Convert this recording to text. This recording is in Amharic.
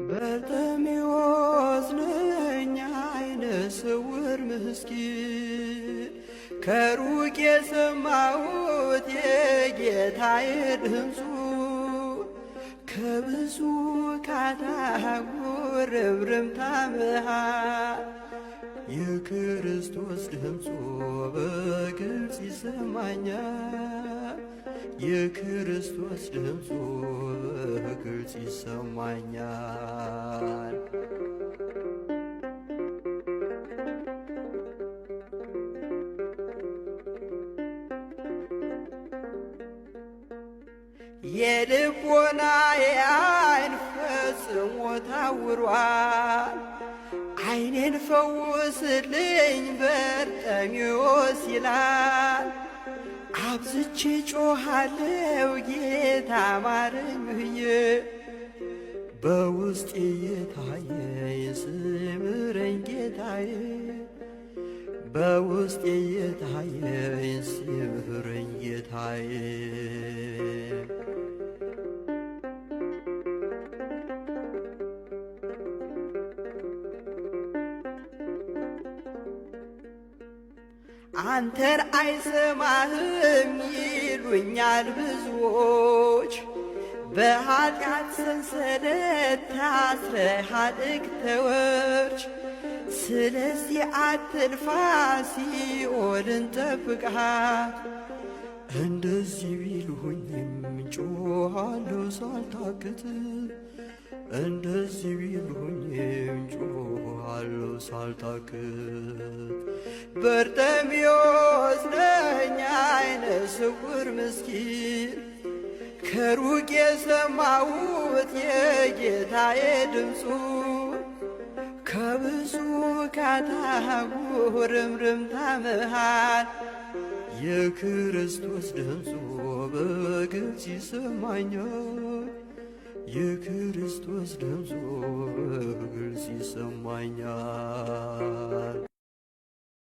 በርጤሜዎስ ነኝ ዓይነ ስውር ምስኪን ከሩቅ የሰማሁት የጌታዬ ድምፁ ከብዙ ካታጉር እብርምታ መሃል የክርስቶስ ድምፁ በግልጽ ይሰማኛል። የክርስቶስ ድምፁ በግልጽ ይሰማኛል። የልቦናዬ ዓይን ፈጽሞ ታውሯል። ዓይኔን ፈውስልኝ በርጤሜዎስ ይላል። አብዝቼ ጮኻለሁ ጌታ ማረኝ ብዬ በውስጤ የታየኝ ሲምረኝ ጌታዬ በውስጤ የታየኝ ሲምረኝ ጌታዬ አንተን አይሰማህም ይሉኛል ብዙዎች፣ በኃጢአት ሰንሰለት ታስረሃል እግተወርች። ስለዚህ አትልፋ ሲኦልን ጠብቅሃት። እንደዚህ ቢሉኝም ጮኻለሁ ሳልታክት እንደዚህ ቢሉኝም ጮኻለሁ ሳልታክት። በርጤሜዎስ ነኝ ዓይነ ስውር ምስኪን ከሩቅ የሰማሁት የጌታዬ ድምፁ ከብዙ ካታጉር እምርምታ መሃል የክርስቶስ ድምፁ በግልጽ ይሰማኛል። የክርስቶስ ድምፁ በግልጽ ይሰማኛል።